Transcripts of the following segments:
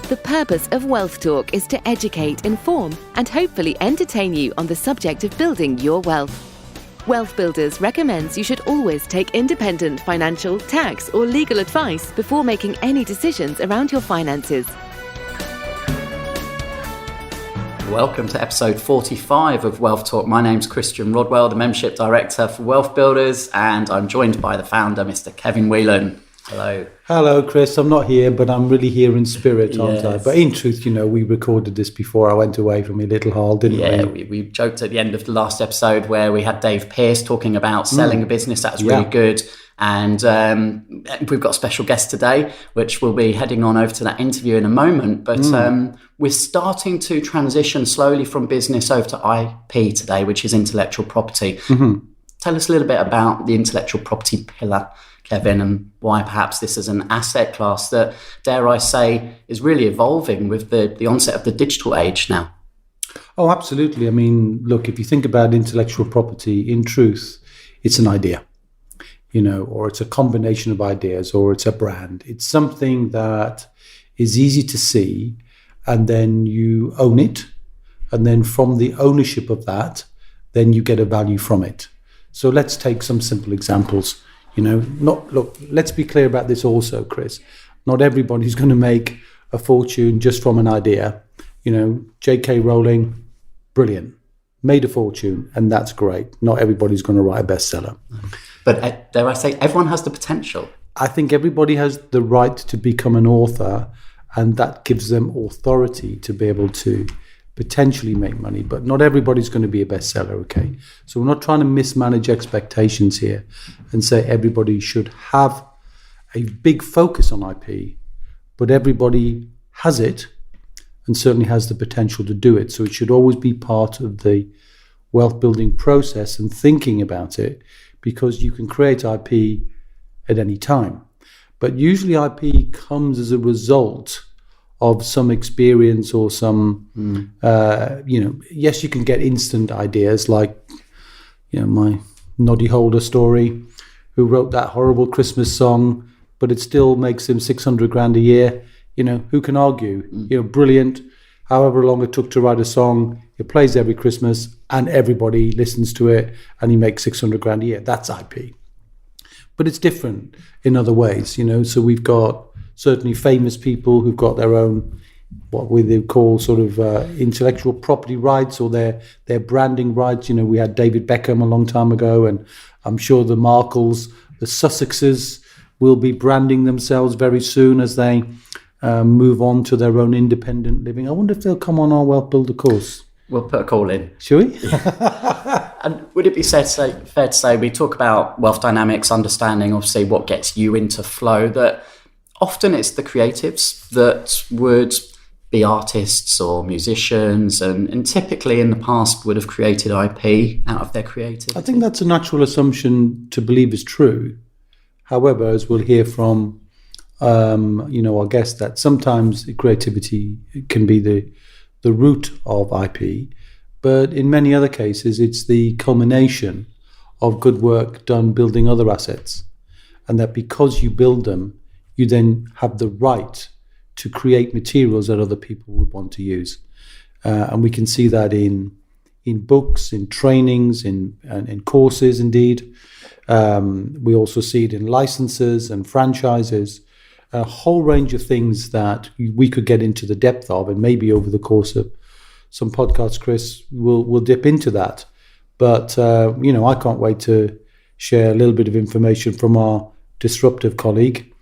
The purpose of Wealth Talk is to educate, inform, and hopefully entertain you on the subject of building your wealth. WealthBuilders recommends you should always take independent financial, tax, or legal advice before making any decisions around your finances. Welcome to episode 45 of Wealth Talk. My name's Christian Rodwell, the Membership Director for WealthBuilders, and I'm joined by the founder, Mr. Kevin Whelan. Hello. Hello, Chris. I'm not here, but I'm really here in spirit, aren't I? But in truth, we recorded this before I went away from your little hall, didn't we? Yeah, we joked at the end of the last episode where we had Dave Pearce talking about selling a business. That was really good. And we've got a special guest today, which we'll be heading on over to that interview in a moment. But we're starting to transition slowly from business over to IP today, which is intellectual property. Tell us a little bit about the intellectual property pillar, Kevin, and why perhaps this is an asset class that, dare I say, is really evolving with the onset of the digital age now. Oh, absolutely. I mean, look, if you think about intellectual property, in truth, it's an idea, or it's a combination of ideas, or it's a brand. It's something that is easy to see, and then you own it. And then from the ownership of that, then you get a value from it. So let's take some simple examples. Let's be clear about this also, Chris. Not everybody's going to make a fortune just from an idea. J.K. Rowling, brilliant, made a fortune, and that's great. Not everybody's going to write a bestseller. But dare I say, everyone has the potential. I think everybody has the right to become an author, and that gives them authority to be able to potentially make money, but not everybody's going to be a bestseller, okay? So we're not trying to mismanage expectations here and say everybody should have a big focus on IP, but everybody has it and certainly has the potential to do it. So it should always be part of the wealth building process and thinking about it, because you can create IP at any time. But usually IP comes as a result of some experience or some, yes, you can get instant ideas like, my Noddy Holder story, who wrote that horrible Christmas song, but it still makes him 600 grand a year. Who can argue? Brilliant. However long it took to write a song, it plays every Christmas and everybody listens to it and he makes 600 grand a year. That's IP. But it's different in other ways, so we've got certainly famous people who've got their own, what we call sort of intellectual property rights, or their branding rights. We had David Beckham a long time ago, and I'm sure the Markles, the Sussexes will be branding themselves very soon as they move on to their own independent living. I wonder if they'll come on our Wealth Builder course. We'll put a call in. Shall we? And would it be fair to say we talk about wealth dynamics, understanding obviously what gets you into flow, that often it's the creatives that would be artists or musicians, and typically in the past would have created IP out of their creativity? I think that's a natural assumption to believe is true. However, as we'll hear from our guest, that sometimes creativity can be the root of IP, but in many other cases it's the culmination of good work done building other assets, and that because you build them, you then have the right to create materials that other people would want to use. And we can see that in books, in trainings, in courses indeed. We also see it in licenses and franchises, a whole range of things that we could get into the depth of, and maybe over the course of some podcasts, Chris, we'll dip into that. But, I can't wait to share a little bit of information from our disruptive colleague.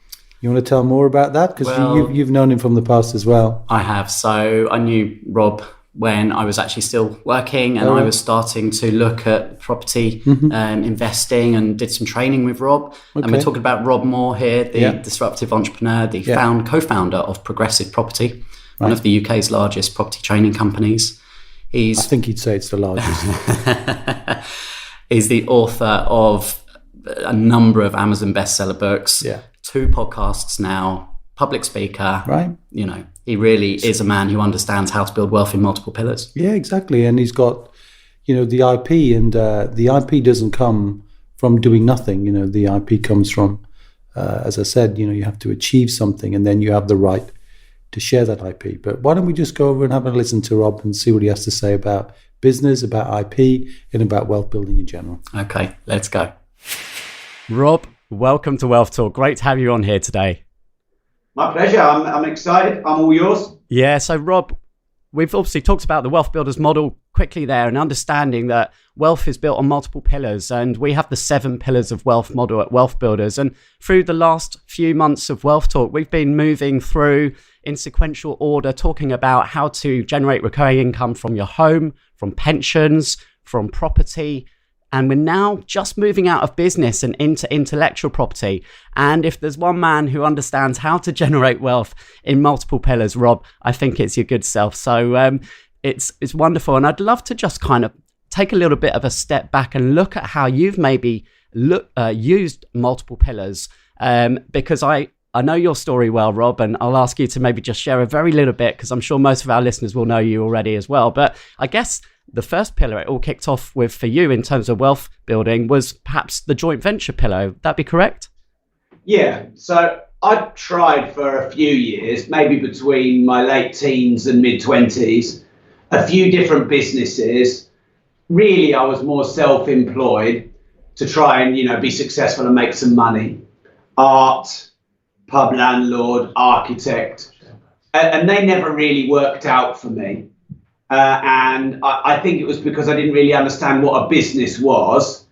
You want to tell more about that? Because you've known him from the past as well. I have. So I knew Rob when I was actually still working, and I was starting to look at property investing, and did some training with Rob. Okay. And we're talking about Rob Moore here, the Disruptive Entrepreneur, the co-founder of Progressive Property, one of the UK's largest property training companies. I think he'd say it's the largest. He's the author of a number of Amazon bestseller books, 2 podcasts now, public speaker. Right. He really is a man who understands how to build wealth in multiple pillars. Yeah, exactly. And he's got, the IP, and the IP doesn't come from doing nothing. The IP comes from, as I said, you have to achieve something, and then you have the right to share that IP. But why don't we just go over and have a listen to Rob and see what he has to say about business, about IP, and about wealth building in general. Okay, let's go. Rob, welcome to Wealth Talk. Great to have you on here today. My pleasure. I'm excited. I'm all yours. Yeah, so Rob, we've obviously talked about the WealthBuilders model quickly there, and understanding that wealth is built on multiple pillars, and we have the 7 pillars of wealth model at WealthBuilders. And through the last few months of Wealth Talk, we've been moving through in sequential order, talking about how to generate recurring income from your home, from pensions, from property. And we're now just moving out of business and into intellectual property. And if there's one man who understands how to generate wealth in multiple pillars, Rob, I think it's your good self. So it's wonderful. And I'd love to just kind of take a little bit of a step back and look at how you've maybe used multiple pillars, because I know your story well, Rob, and I'll ask you to maybe just share a very little bit, because I'm sure most of our listeners will know you already as well. But I guess the first pillar it all kicked off with for you in terms of wealth building was perhaps the joint venture pillar. Would that be correct? Yeah. So I tried for a few years, maybe between my late teens and mid-20s, a few different businesses. Really, I was more self-employed to try and, be successful and make some money. Art, pub landlord, architect, and they never really worked out for me. And I think it was because I didn't really understand what a business was.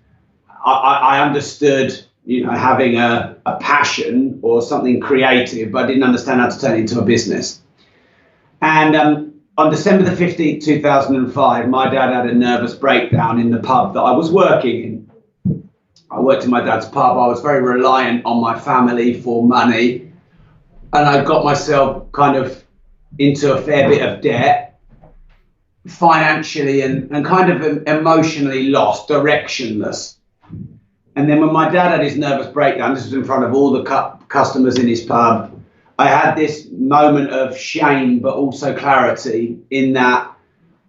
I understood, having a passion or something creative, but I didn't understand how to turn it into a business. And on December the 15th, 2005, my dad had a nervous breakdown in the pub that I was working in. I worked in my dad's pub. I was very reliant on my family for money. And I got myself kind of into a fair bit of debt, financially and kind of emotionally lost, directionless. And then when my dad had his nervous breakdown, this was in front of all the customers in his pub, I had this moment of shame, but also clarity, in that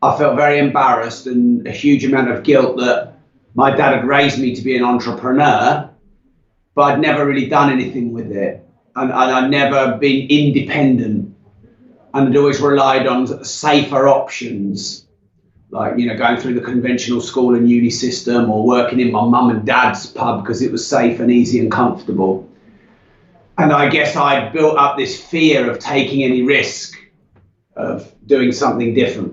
I felt very embarrassed and a huge amount of guilt that my dad had raised me to be an entrepreneur, but I'd never really done anything with it. And I'd never been independent. And I'd always relied on safer options, like, going through the conventional school and uni system, or working in my mum and dad's pub because it was safe and easy and comfortable. And I guess I built up this fear of taking any risk, of doing something different.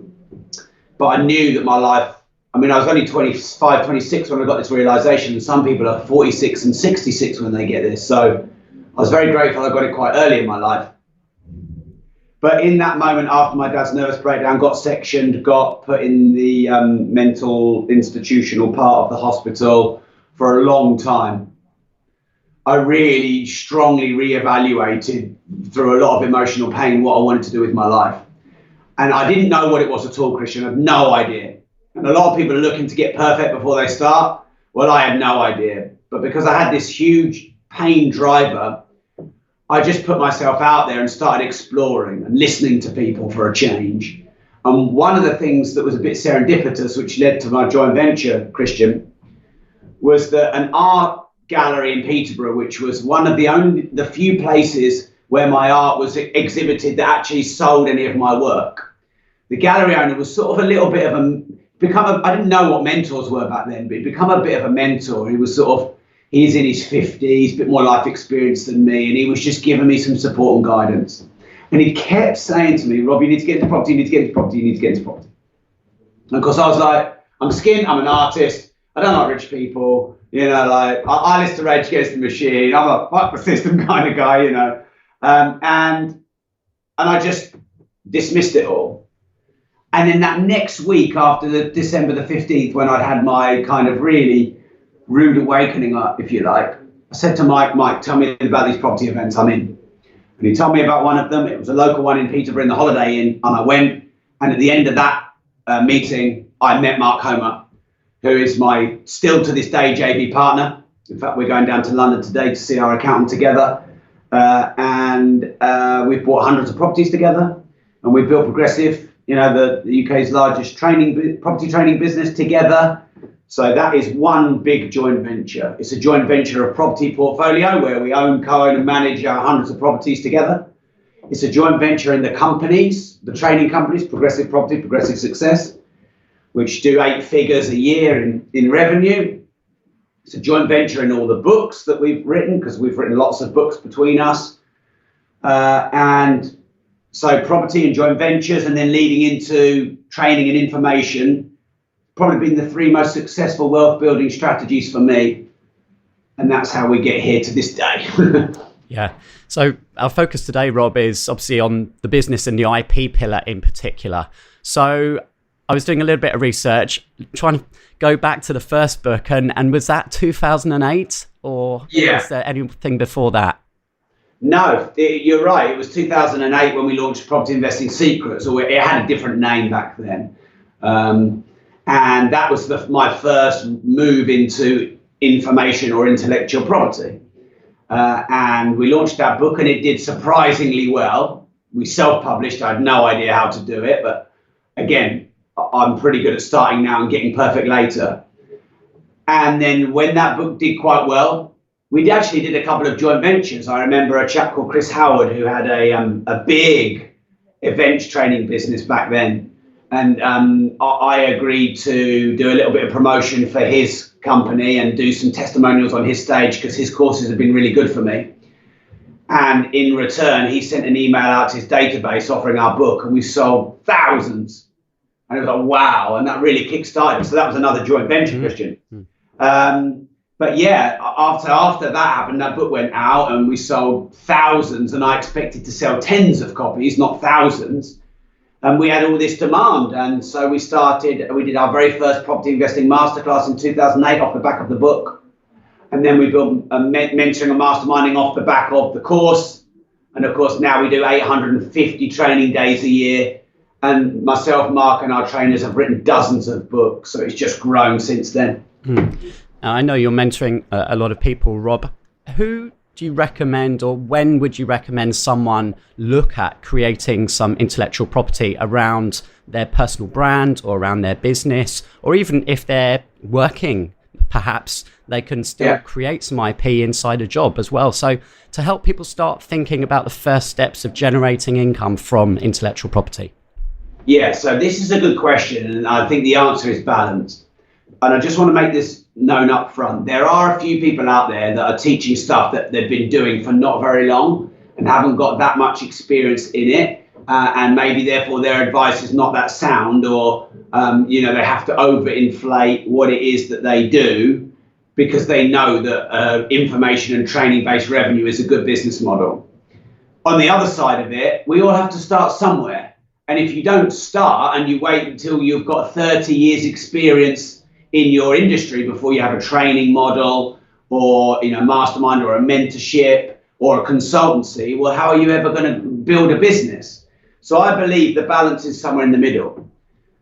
But I knew that my life, I was only 25, 26 when I got this realization, and some people are 46 and 66 when they get this. So I was very grateful I got it quite early in my life. But in that moment, after my dad's nervous breakdown, got sectioned, got put in the mental institutional part of the hospital for a long time, I really strongly reevaluated, through a lot of emotional pain, what I wanted to do with my life. And I didn't know what it was at all, Christian. I had no idea. And a lot of people are looking to get perfect before they start. Well, I had no idea. But because I had this huge pain driver, I just put myself out there and started exploring and listening to people for a change. And one of the things that was a bit serendipitous, which led to my joint venture, Christian, was that an art gallery in Peterborough, which was one of the few places where my art was exhibited that actually sold any of my work. The gallery owner was sort of a little bit of I didn't know what mentors were back then, but he'd become a bit of a mentor. He's in his 50s, a bit more life experience than me, and he was just giving me some support and guidance. And he kept saying to me, Rob, you need to get into property, you need to get into property, you need to get into property. And of course I was like, I'm skint, I'm an artist, I don't like rich people, I listen to Rage Against the Machine, I'm a fuck the system kind of guy, and I just dismissed it all. And then that next week, after the December the 15th, when I'd had my kind of really rude awakening, if you like, I said to Mike, tell me about these property events I'm in. And he told me about one of them. It was a local one in Peterborough in the Holiday Inn, and I went. And at the end of that meeting, I met Mark Homer, who is my, still to this day, JV partner. In fact, we're going down to London today to see our accountant together. And we've bought hundreds of properties together, and we've built Progressive, the UK's largest property training business together. So that is one big joint venture. It's a joint venture of property portfolio where we own, co-own and manage our hundreds of properties together. It's a joint venture in the companies, the training companies, Progressive Property, Progressive Success, which do 8 figures a year in revenue. It's a joint venture in all the books that we've written, because we've written lots of books between us. And so property and joint ventures, and then leading into training and information, probably been the 3 most successful wealth building strategies for me. And that's how we get here to this day. Yeah. So our focus today, Rob, is obviously on the business and the IP pillar in particular. So I was doing a little bit of research, trying to go back to the first book, and was that 2008, or was there anything before that? No, you're right. It was 2008 when we launched Property Investing Secrets, or it had a different name back then. And that was my first move into information or intellectual property. And we launched that book, and it did surprisingly well. We self-published. I had no idea how to do it, but again, I'm pretty good at starting now and getting perfect later. And then when that book did quite well, we actually did a couple of joint ventures. I remember a chap called Chris Howard, who had a big events training business back then. And I agreed to do a little bit of promotion for his company and do some testimonials on his stage, because his courses have been really good for me. And in return, he sent an email out to his database offering our book, and we sold thousands. And it was like, wow. And that really kickstarted. So that was another joint venture, Christian. But yeah, after that happened, that book went out and we sold thousands, and I expected to sell tens of copies, not thousands. And we had all this demand. And so we did our very first property investing masterclass in 2008 off the back of the book. And then we built a mentoring and masterminding off the back of the course. And of course, now we do 850 training days a year. And myself, Mark, and our trainers have written dozens of books. So it's just grown since then. I know you're mentoring a lot of people, Rob. Who do you recommend, or when would you recommend someone look at creating some intellectual property around their personal brand or around their business, or even if they're working, perhaps they can still create some IP inside a job as well. So to help people start thinking about the first steps of generating income from intellectual property. Yeah, so this is a good question, and I think the answer is balance. And I just want to make this known up front. There are a few people out there that are teaching stuff that they've been doing for not very long and haven't got that much experience in it. And maybe therefore their advice is not that sound, or, they have to overinflate what it is that they do because they know that information and training-based revenue is a good business model. On the other side of it, we all have to start somewhere. And if you don't start and you wait until you've got 30 years experience in your industry before you have a training model or mastermind or a mentorship or a consultancy, well, how are you ever going to build a business? So I believe the balance is somewhere in the middle.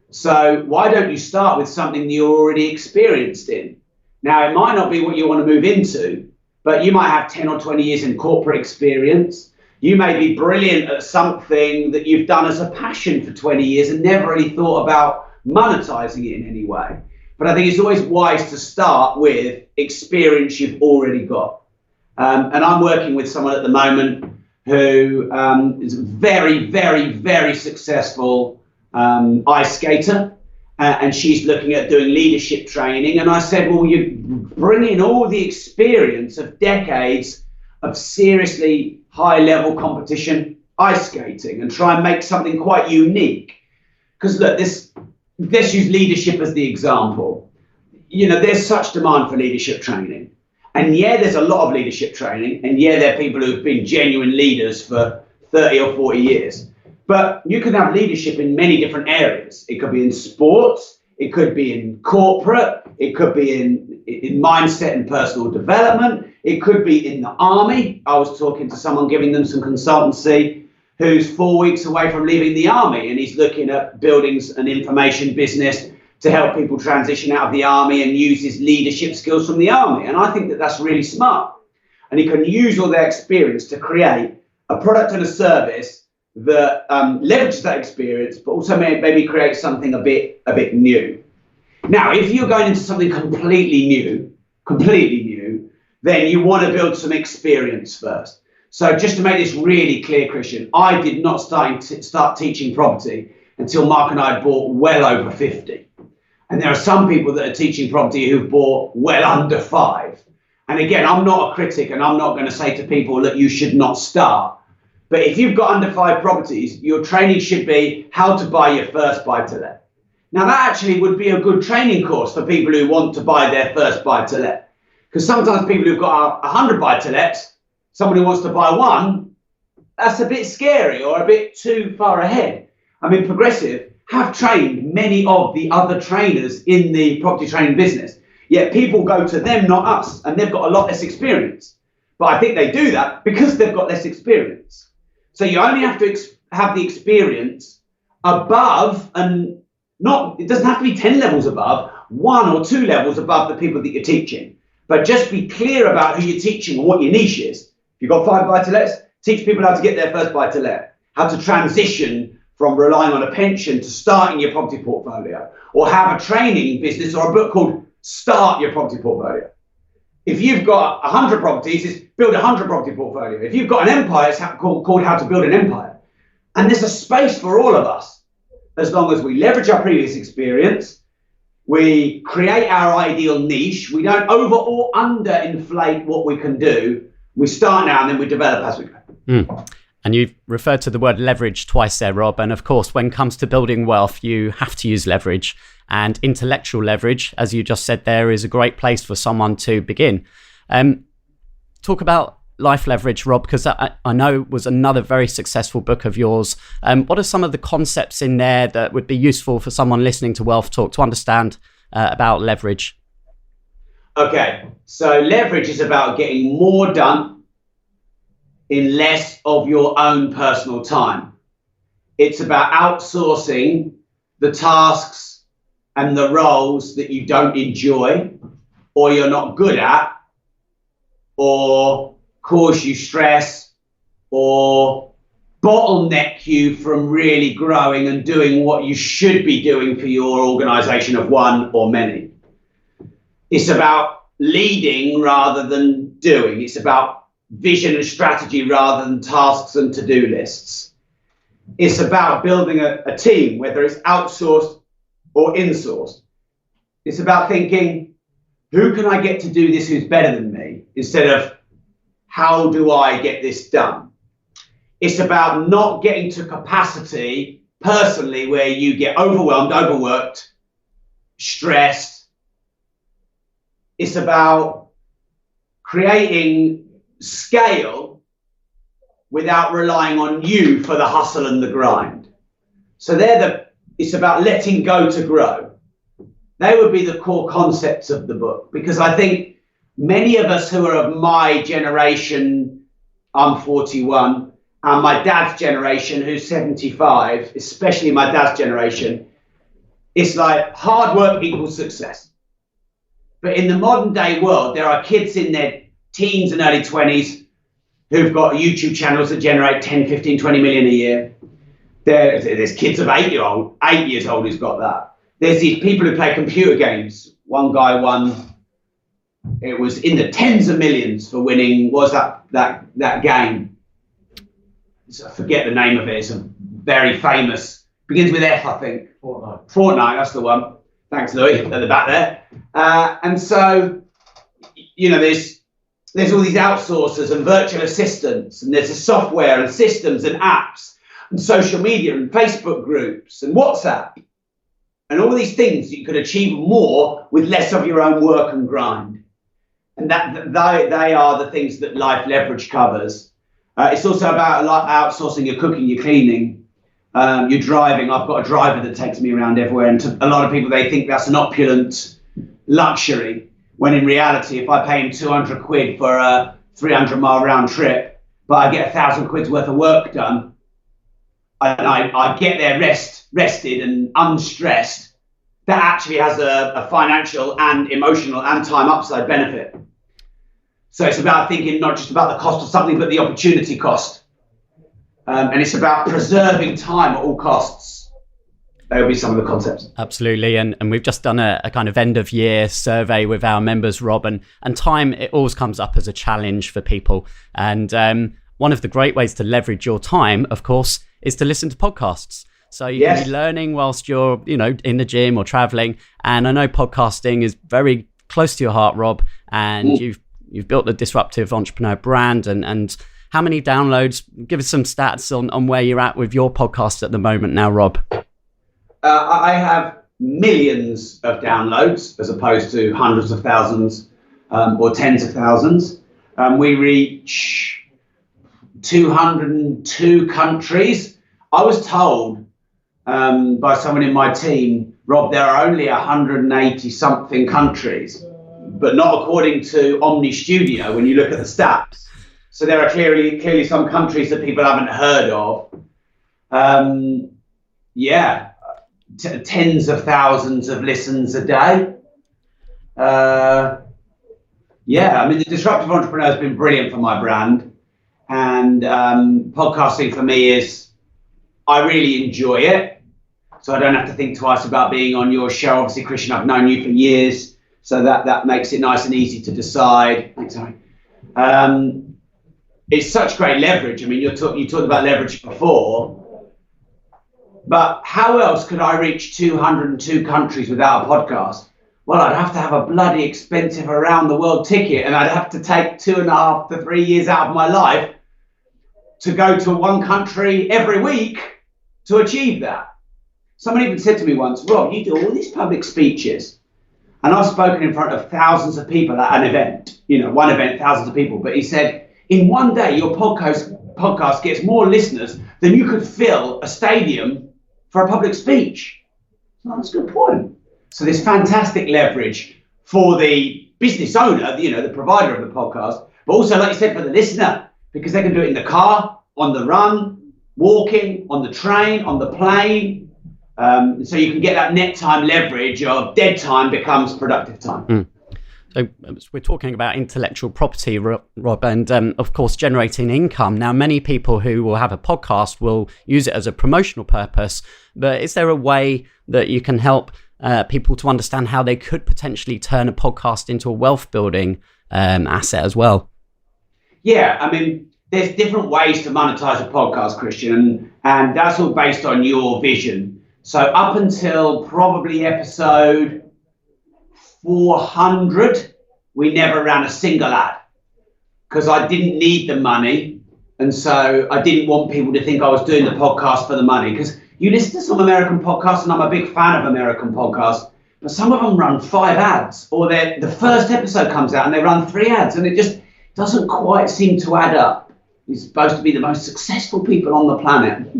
So why don't you start with something you're already experienced in? Now, it might not be what you want to move into, but you might have 10 or 20 years in corporate experience. You may be brilliant at something that you've done as a passion for 20 years and never really thought about monetizing it in any way. But I think it's always wise to start with experience you've already got. And I'm working with someone at the moment who is a very, very, very successful ice skater. And she's looking at doing leadership training. And I said, well, you bring in all the experience of decades of seriously high-level competition ice skating and try and make something quite unique. Because look, let's use leadership as the example. There's such demand for leadership training. And yeah, there's a lot of leadership training. And yeah, there are people who've been genuine leaders for 30 or 40 years. But you can have leadership in many different areas. It could be in sports. It could be in corporate. It could be in mindset and personal development. It could be in the army. I was talking to someone giving them some consultancy who's 4 weeks away from leaving the army, and he's looking at building an information business to help people transition out of the army and use his leadership skills from the army. And I think that that's really smart. And he can use all their experience to create a product and a service that leverages that experience, but also maybe create something a bit new. Now, if you're going into something completely new, then you want to build some experience first. So just to make this really clear, Christian, I did not start teaching property until Mark and I had bought well over 50. And there are some people that are teaching property who've bought well under 5. And again, I'm not a critic, and I'm not going to say to people that you should not start. But if you've got under 5 properties, your training should be how to buy your first buy-to-let. Now, that actually would be a good training course for people who want to buy their first buy-to-let. Because sometimes people who've got 100 buy-to-lets, someone who wants to buy one, that's a bit scary or a bit too far ahead. I mean, Progressive have trained many of the other trainers in the property training business, yet people go to them, not us, and they've got a lot less experience. But I think they do that because they've got less experience. So you only have to have the experience above, and not, it doesn't have to be 10 levels above, 1 or 2 levels above the people that you're teaching. But just be clear about who you're teaching and what your niche is. If you've got 5 buy-to-lets, teach people how to get their first buy-to-let, how to transition from relying on a pension to starting your property portfolio, or have a training business or a book called Start Your Property Portfolio. If you've got 100 properties, it's build a 100 property portfolio. If you've got an empire, it's called How to Build an Empire. And there's a space for all of us, as long as we leverage our previous experience, we create our ideal niche, we don't over or under inflate what we can do. We start now and then we develop as we go. And you've referred to the word leverage twice there, Rob. And of course, when it comes to building wealth, you have to use leverage. And intellectual leverage, as you just said there, is a great place for someone to begin. Talk about life leverage, Rob, because I know was another very successful book of yours. What are some of the concepts in there that would be useful for someone listening to Wealth Talk to understand about leverage? Okay, so leverage is about getting more done in less of your own personal time. It's about outsourcing the tasks and the roles that you don't enjoy or you're not good at or cause you stress or bottleneck you from really growing and doing what you should be doing for your organization of one or many. It's about leading rather than doing. It's about vision and strategy rather than tasks and to-do lists. It's about building a team, whether it's outsourced or insourced. It's about thinking, who can I get to do this who's better than me, instead of how do I get this done? It's about not getting to capacity personally where you get overwhelmed, overworked, stressed. It's about creating scale without relying on you for the hustle and the grind. So it's about letting go to grow. They would be the core concepts of the book, because I think many of us who are of my generation, I'm 41, and my dad's generation, who's 75, especially my dad's generation, it's like hard work equals success. But in the modern day world, there are kids in their teens and early 20s who've got YouTube channels that generate 10, 15, 20 million a year. There's kids of 8 years old who's got that. There's these people who play computer games. One guy won, it was in the tens of millions for winning, what was that game? I forget the name of it. It's a very famous, begins with F, I think. Fortnite, that's the one. Thanks, Louis, at the back there. And so, you know, there's all these outsourcers and virtual assistants, and there's the software and systems and apps and social media and Facebook groups and WhatsApp and all these things you could achieve more with less of your own work and grind. And they are the things that life leverage covers. It's also about outsourcing your cooking, your cleaning, your driving. I've got a driver that takes me around everywhere, and to a lot of people, they think that's an opulent luxury. When in reality, if I pay him 200 quid for a 300-mile round trip, but I get 1,000 quid's worth of work done, and I get there rested and unstressed, that actually has a financial and emotional and time upside benefit. So it's about thinking not just about the cost of something, but the opportunity cost. And it's about preserving time at all costs. That would be some of the concepts. Absolutely. And we've just done a kind of end of year survey with our members, Rob, and time, it always comes up as a challenge for people. And one of the great ways to leverage your time, of course, is to listen to podcasts. So you can be learning whilst you're, in the gym or traveling. And I know podcasting is very close to your heart, Rob, and you've built the Disruptive Entrepreneur brand. And how many downloads? Give us some stats on where you're at with your podcast at the moment now, Rob. I have millions of downloads as opposed to hundreds of thousands or tens of thousands. We reach 202 countries. I was told by someone in my team, Rob, there are only 180 something countries, but not according to Omni Studio when you look at the stats. So there are clearly some countries that people haven't heard of. Tens of thousands of listens a day. The Disruptive Entrepreneur has been brilliant for my brand. And podcasting for me is, I really enjoy it. So I don't have to think twice about being on your show. Obviously, Christian, I've known you for years. So that makes it nice and easy to decide. It's such great leverage. I mean, you talked about leverage before. But how else could I reach 202 countries without a podcast? Well, I'd have to have a bloody expensive around the world ticket, and I'd have to take 2.5 to 3 years out of my life to go to one country every week to achieve that. Someone even said to me once, Rob, you do all these public speeches, and I've spoken in front of thousands of people at an event, one event, thousands of people. But he said, in one day, your podcast gets more listeners than you could fill a stadium for a public speech. Well, that's a good point. So there's fantastic leverage for the business owner, the provider of the podcast, but also, like you said, for the listener, because they can do it in the car, on the run, walking, on the train, on the plane. So you can get that net time leverage of dead time becomes productive time. So we're talking about intellectual property, Rob, and of course, generating income. Now, many people who will have a podcast will use it as a promotional purpose, but is there a way that you can help people to understand how they could potentially turn a podcast into a wealth building asset as well? Yeah, I mean, there's different ways to monetize a podcast, Christian, and that's all based on your vision. So up until probably episode 400, we never ran a single ad because I didn't need the money. And so I didn't want people to think I was doing the podcast for the money, because you listen to some American podcasts, and I'm a big fan of American podcasts, but some of them run 5 ads, or the first episode comes out and they run 3 ads, and it just doesn't quite seem to add up. You're supposed to be the most successful people on the planet.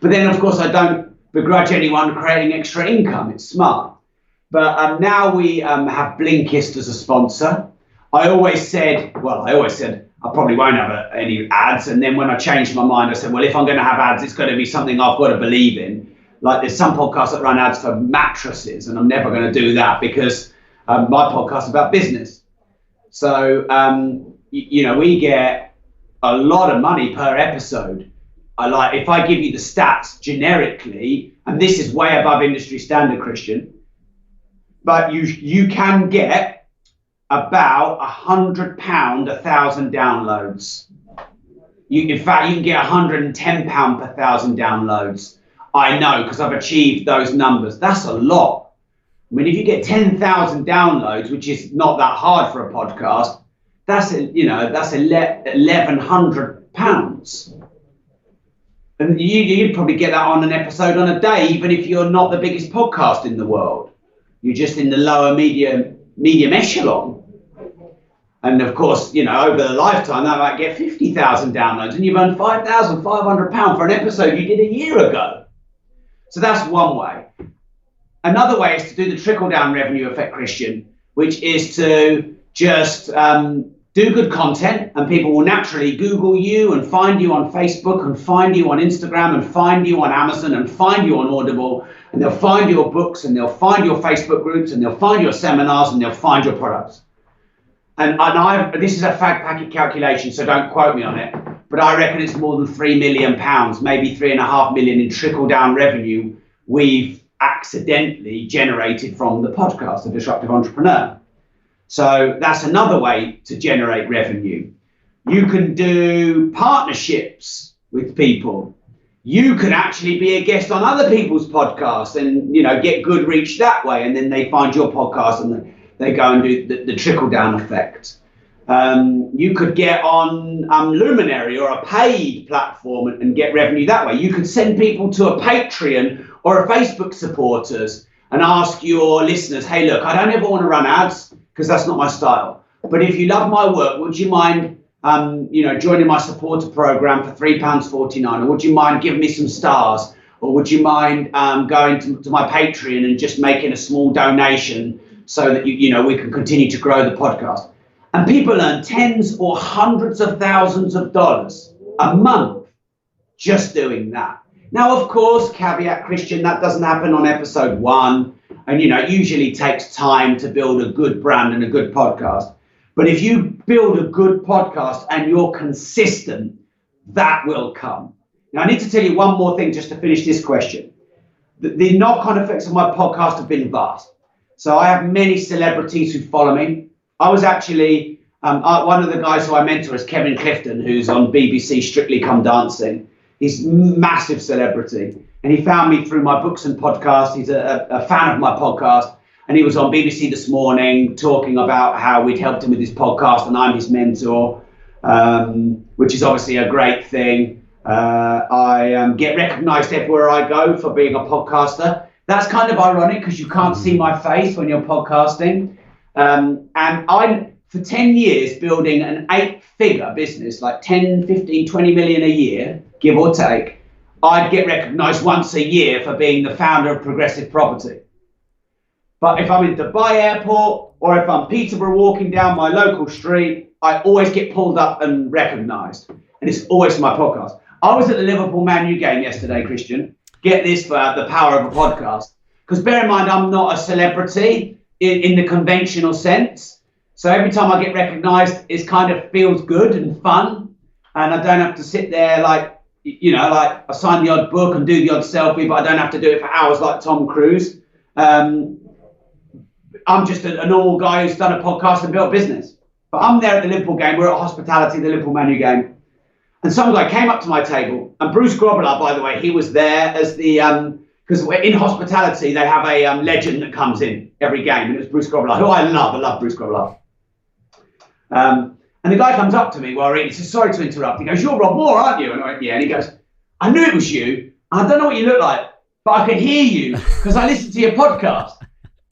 But then, of course, I don't begrudge anyone creating extra income. It's smart. But now we have Blinkist as a sponsor. I always said I probably won't have any ads. And then when I changed my mind, I said, well, if I'm going to have ads, it's going to be something I've got to believe in. Like there's some podcasts that run ads for mattresses, and I'm never going to do that because my podcast is about business. So, we get a lot of money per episode. If I give you the stats generically, and this is way above industry standard, Christian, but you can get about £100 1,000 downloads. In fact, you can get £110 per 1,000 downloads. I know, because I've achieved those numbers. That's a lot. I mean, if you get 10,000 downloads, which is not that hard for a podcast, that's £1,100. And you'd probably get that on an episode on a day, even if you're not the biggest podcast in the world. You're just in the lower medium echelon. And of course, over the lifetime, that might get 50,000 downloads, and you've earned £5,500 for an episode you did a year ago. So that's one way. Another way is to do the trickle-down revenue effect, Christian, which is to just do good content, and people will naturally Google you and find you on Facebook and find you on Instagram and find you on Amazon and find you on Audible, and they'll find your books and they'll find your Facebook groups and they'll find your seminars and they'll find your products. And this is a fact packet calculation, so don't quote me on it, but I reckon it's more than £3 million, maybe £3.5 million in trickle-down revenue we've accidentally generated from the podcast, The Disruptive Entrepreneur. So that's another way to generate revenue. You can do partnerships with people. You can actually be a guest on other people's podcasts and, get good reach that way. And then they find your podcast and they go and do the trickle down effect. You could get on Luminary or a paid platform and get revenue that way. You could send people to a Patreon or a Facebook supporters and ask your listeners, hey, look, I don't ever want to run ads because that's not my style. But if you love my work, would you mind joining my supporter program for £3.49, or would you mind giving me some stars, or would you mind going to my Patreon and just making a small donation so that we can continue to grow the podcast? And people earn tens or hundreds of thousands of dollars a month just doing that. Now, of course, caveat, Christian, that doesn't happen on episode 1, and it usually takes time to build a good brand and a good podcast. But if you build a good podcast and you're consistent, that will come. Now, I need to tell you one more thing just to finish this question. The knock-on effects of my podcast have been vast. So I have many celebrities who follow me. I was actually, one of the guys who I mentor is Kevin Clifton, who's on BBC Strictly Come Dancing. He's a massive celebrity. And he found me through my books and podcasts. He's a fan of my podcast. And he was on BBC This Morning talking about how we'd helped him with his podcast and I'm his mentor, which is obviously a great thing. I get recognized everywhere I go for being a podcaster. That's kind of ironic because you can't see my face when you're podcasting. And I'm, for 10 years, building an 8-figure business, like 10, 15, 20 million a year, give or take. I'd get recognized once a year for being the founder of Progressive Property. But if I'm in Dubai Airport or if I'm Peterborough walking down my local street, I always get pulled up and recognised. And it's always my podcast. I was at the Liverpool Man U game yesterday, Christian. Get this for the power of a podcast. Because bear in mind, I'm not a celebrity in the conventional sense. So every time I get recognised, it kind of feels good and fun. And I don't have to sit there like I sign the odd book and do the odd selfie, but I don't have to do it for hours like Tom Cruise. I'm just a normal guy who's done a podcast and built a business. But I'm there at the Liverpool game. We're at hospitality, the Liverpool Man U game. And some guy came up to my table. And Bruce Grobbelaar, by the way, he was there as the, because in hospitality, they have a legend that comes in every game. And it was Bruce Grobbelaar, who I love Bruce Grobbelaar. And the guy comes up to me while we're eating. He says, sorry to interrupt. He goes, you're Rob Moore, aren't you? And I went, yeah. And he goes, I knew it was you. I don't know what you look like, but I can hear you because I listened to your podcast.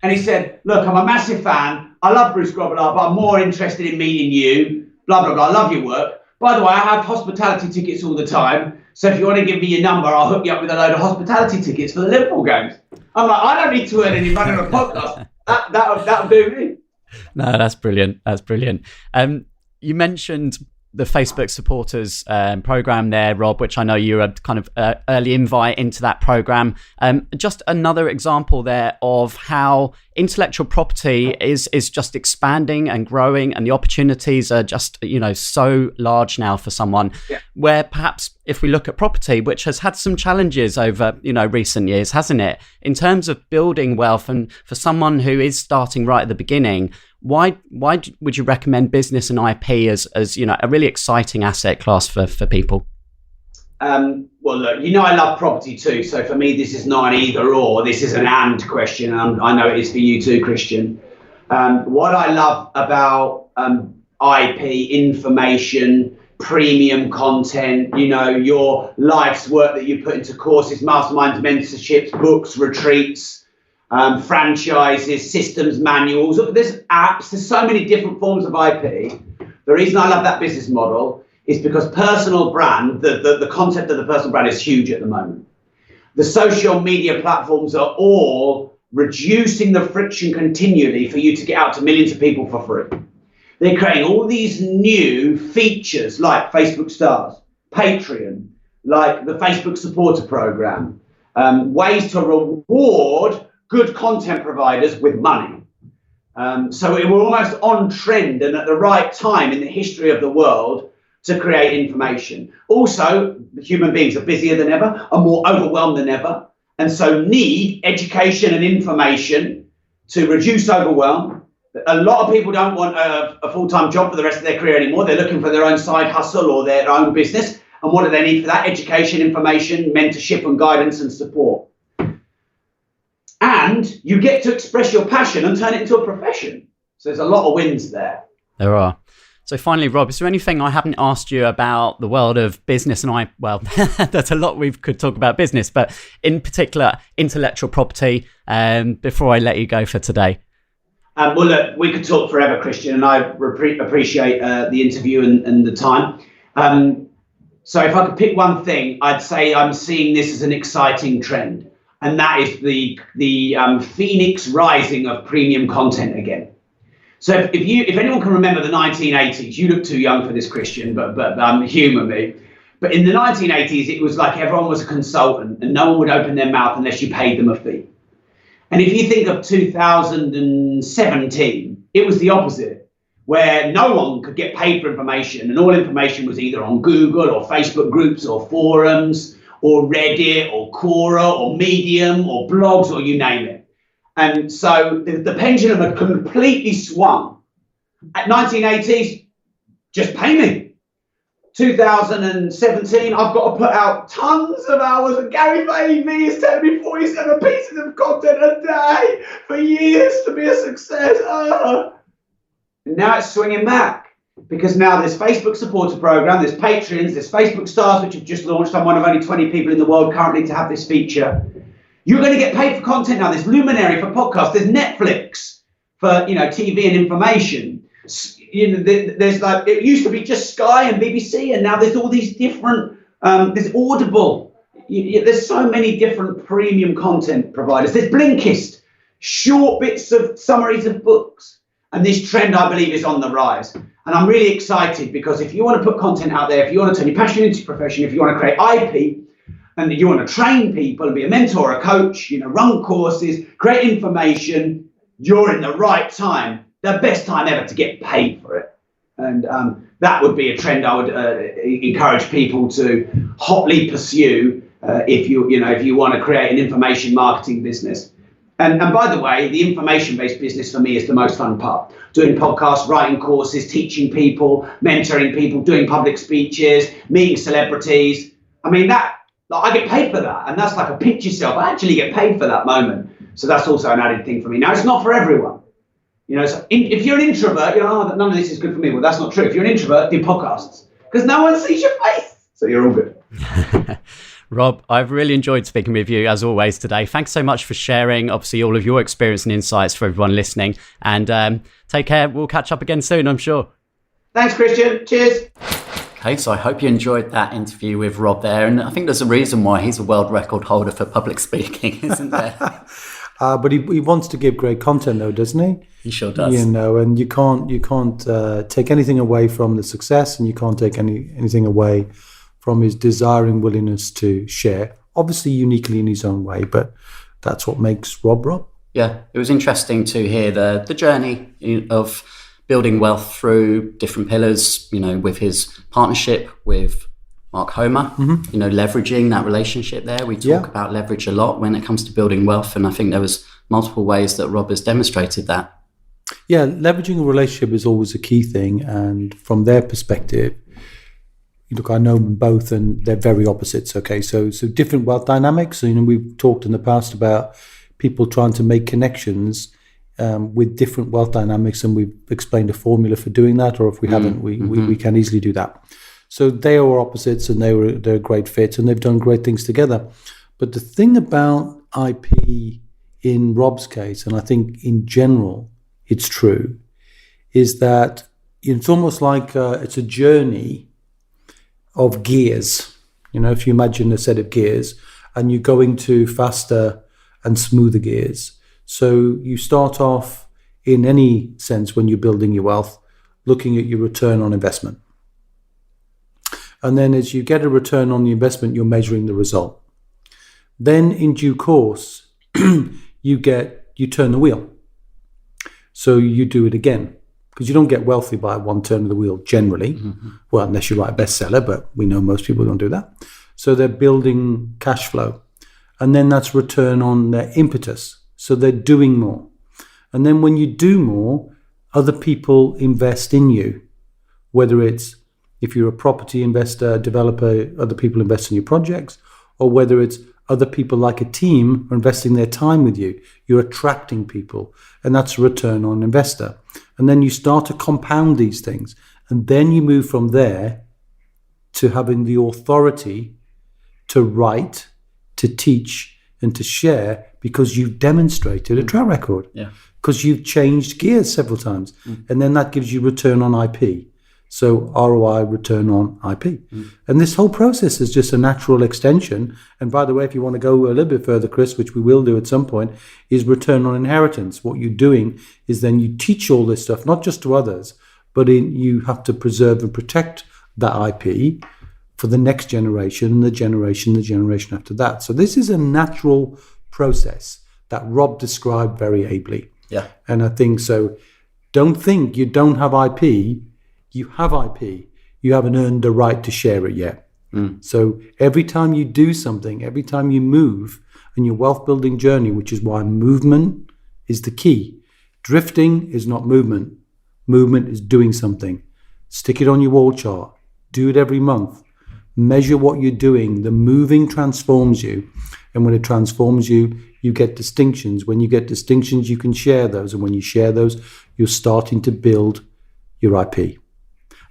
And he said, look, I'm a massive fan. I love Bruce Grobbelaar, but I'm more interested in meeting you. Blah, blah, blah. I love your work. By the way, I have hospitality tickets all the time. So if you want to give me your number, I'll hook you up with a load of hospitality tickets for the Liverpool games. I'm like, I don't need to earn any money on a podcast. That'll do me. No, that's brilliant. That's brilliant. You mentioned the Facebook supporters program there, Rob, which I know you're a kind of early invite into that program. Just another example there of how intellectual property is just expanding and growing, and the opportunities are just, so large now for someone. Yeah. Where perhaps if we look at property, which has had some challenges over, recent years, hasn't it? In terms of building wealth, and for someone who is starting right at the beginning, why would you recommend business and IP as a really exciting asset class for people? Well, look, I love property too. So for me, this is not an either or. This is an and question. I know it is for you too, Christian. What I love about IP, information, premium content, your life's work that you put into courses, masterminds, mentorships, books, retreats, franchises, systems, manuals. There's apps. There's so many different forms of IP. The reason I love that business model is because personal brand, the concept of the personal brand is huge at the moment. The social media platforms are all reducing the friction continually for you to get out to millions of people for free. They're creating all these new features like Facebook Stars, Patreon, like the Facebook Supporter Program, ways to reward good content providers with money. So we're almost on trend and at the right time in the history of the world to create information. Also, human beings are busier than ever, are more overwhelmed than ever, and so need education and information to reduce overwhelm, A lot of people don't want a full-time job for the rest of their career anymore. They're looking for their own side hustle or their own business. And what do they need for that? Education, information, mentorship and guidance and support. And you get to express your passion and turn it into a profession. So there's a lot of wins there. There are. So finally, Rob, is there anything I haven't asked you about the world of business? And well, that's a lot we could talk about business, but in particular, intellectual property, before I let you go for today. Well, look, we could talk forever, Christian, and I appreciate the interview and the time. So if I could pick one thing, I'd say I'm seeing this as an exciting trend, and that is the phoenix rising of premium content again. So if anyone can remember the 1980s, you look too young for this, Christian, but humour me. But in the 1980s, it was like everyone was a consultant and no one would open their mouth unless you paid them a fee. And if you think of 2017, it was the opposite, where no one could get paid for information and all information was either on Google or Facebook groups or forums or Reddit or Quora or Medium or blogs or you name it. And so the pendulum had completely swung. At 1980s, just pay me. 2017, I've got to put out tons of hours. And Gary Vaynerchuk is telling me 47 pieces of content a day for years to be a success. And now it's swinging back because now there's Facebook supporter program, there's Patreons, there's Facebook stars, which have just launched. I'm one of only 20 people in the world currently to have this feature. You're going to get paid for content now. There's Luminary for podcasts. There's Netflix for TV and information. There's like it used to be just Sky and BBC, and now there's all these different. There's Audible. There's so many different premium content providers. There's Blinkist, short bits of summaries of books, and this trend I believe is on the rise. And I'm really excited because if you want to put content out there, if you want to turn your passion into a profession, if you want to create IP. And you want to train people and be a mentor, a coach, run courses, create information, you're in the right time, the best time ever to get paid for it. And that would be a trend I would encourage people to hotly pursue if you want to create an information marketing business. And by the way, the information-based business for me is the most fun part. Doing podcasts, writing courses, teaching people, mentoring people, doing public speeches, meeting celebrities. I mean, I get paid for that, and that's like a pinch yourself. I actually get paid for that moment, so that's also an added thing for me. Now, it's not for everyone, So if you're an introvert, none of this is good for me. Well, that's not true. If you're an introvert, do podcasts because no one sees your face, so you're all good. Rob, I've really enjoyed speaking with you as always today. Thanks so much for sharing, obviously, all of your experience and insights for everyone listening. And take care. We'll catch up again soon, I'm sure. Thanks, Christian. Cheers. Okay, so I hope you enjoyed that interview with Rob there. And I think there's a reason why he's a world record holder for public speaking, isn't there? But he wants to give great content, though, doesn't he? He sure does. And you can't take anything away from the success, and you can't take anything away from his desire and willingness to share. Obviously, uniquely in his own way, but that's what makes Rob Rob. Yeah, it was interesting to hear the journey of building wealth through different pillars, with his partnership with Mark Homer, leveraging that relationship there. We talk about leverage a lot when it comes to building wealth. And I think there was multiple ways that Rob has demonstrated that. Yeah, leveraging a relationship is always a key thing. And from their perspective, look, I know them both and they're very opposites. Okay, so different wealth dynamics. So, we've talked in the past about people trying to make connections with different wealth dynamics, and we've explained a formula for doing that, or if we haven't, we can easily do that. So they are opposites, and they're a great fit, and they've done great things together. But the thing about IP in Rob's case, and I think in general it's true, is that it's almost like it's a journey of gears. If you imagine a set of gears and you're going to faster and smoother gears. So you start off, in any sense, when you're building your wealth, looking at your return on investment. And then as you get a return on the investment, you're measuring the result. Then in due course, you turn the wheel. So you do it again, because you don't get wealthy by one turn of the wheel generally. Well, unless you write a bestseller, but we know most people don't do that. So they're building cash flow. And then that's return on their impetus. So they're doing more. And then when you do more, other people invest in you, whether it's if you're a property investor, developer, other people invest in your projects, or whether it's other people like a team are investing their time with you. You're attracting people, and that's a return on investor. And then you start to compound these things, and then you move from there to having the authority to write, to teach, and to share, because you've demonstrated a track record. Yeah. Because you've changed gears several times. And then that gives you return on IP. So ROI, return on IP. And this whole process is just a natural extension. And by the way, if you want to go a little bit further, Chris, which we will do at some point, is return on inheritance. What you're doing is then you teach all this stuff, not just to others, but you have to preserve and protect that IP for the next generation, the generation after that. So this is a natural process that Rob described very ably. Yeah. And I think so. Don't think you don't have IP. You have IP. You haven't earned the right to share it yet. So every time you do something, every time you move in your wealth building journey, which is why movement is the key. Drifting is not movement. Movement is doing something. Stick it on your wall chart. Do it every month. Measure what you're doing. The moving transforms you. And when it transforms you, you get distinctions. When you get distinctions, you can share those. And when you share those, you're starting to build your IP.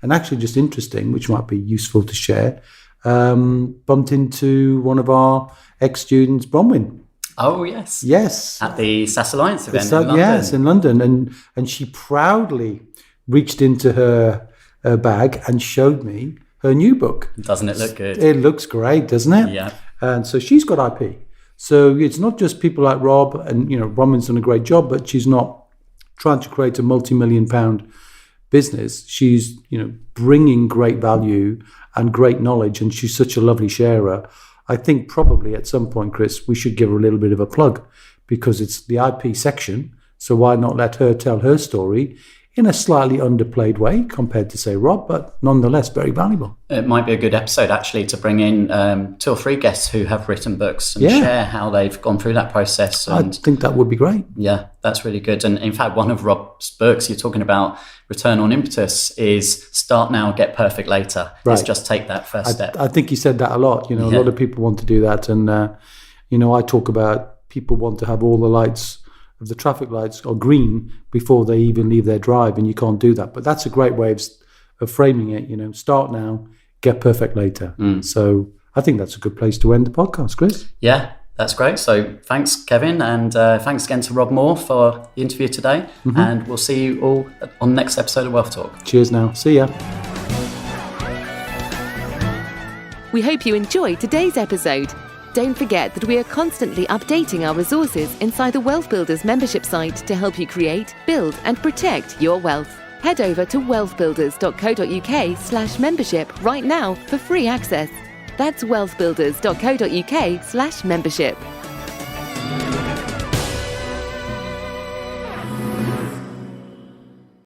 And actually, just interesting, which might be useful to share, bumped into one of our ex-students, Bronwyn. Oh, yes. Yes. At the SAS Alliance event in London. Yes, in London. And she proudly reached into her bag and showed me her new book. Doesn't it look good? It looks great, doesn't it? Yeah. And so she's got IP. So it's not just people like Rob, and Bronwyn's done a great job, but she's not trying to create a multi-million-pound business. She's bringing great value and great knowledge, and she's such a lovely sharer. I think probably at some point, Chris, we should give her a little bit of a plug, because it's the IP section. So why not let her tell her story in a slightly underplayed way compared to, say, Rob, but nonetheless very valuable. It might be a good episode, actually, to bring in 2 or 3 guests who have written books and share how they've gone through that process. And I think that would be great. Yeah, that's really good. And in fact, one of Rob's books, you're talking about return on impetus, is start now, get perfect later. Right. It's just take that first step. I think he said that a lot. A lot of people want to do that. And, I talk about people want to have all the lights of the traffic lights are green before they even leave their drive, and you can't do that. But that's a great way of framing it. Start now, get perfect later. So I think that's a good place to end the podcast, Chris. Yeah, that's great. So thanks, Kevin, and thanks again to Rob Moore for the interview today. And we'll see you all on the next episode of Wealth Talk. Cheers now. See ya. We hope you enjoyed today's episode. Don't forget that we are constantly updating our resources inside the WealthBuilders membership site to help you create, build, and protect your wealth. Head over to wealthbuilders.co.uk/membership right now for free access. That's wealthbuilders.co.uk/membership.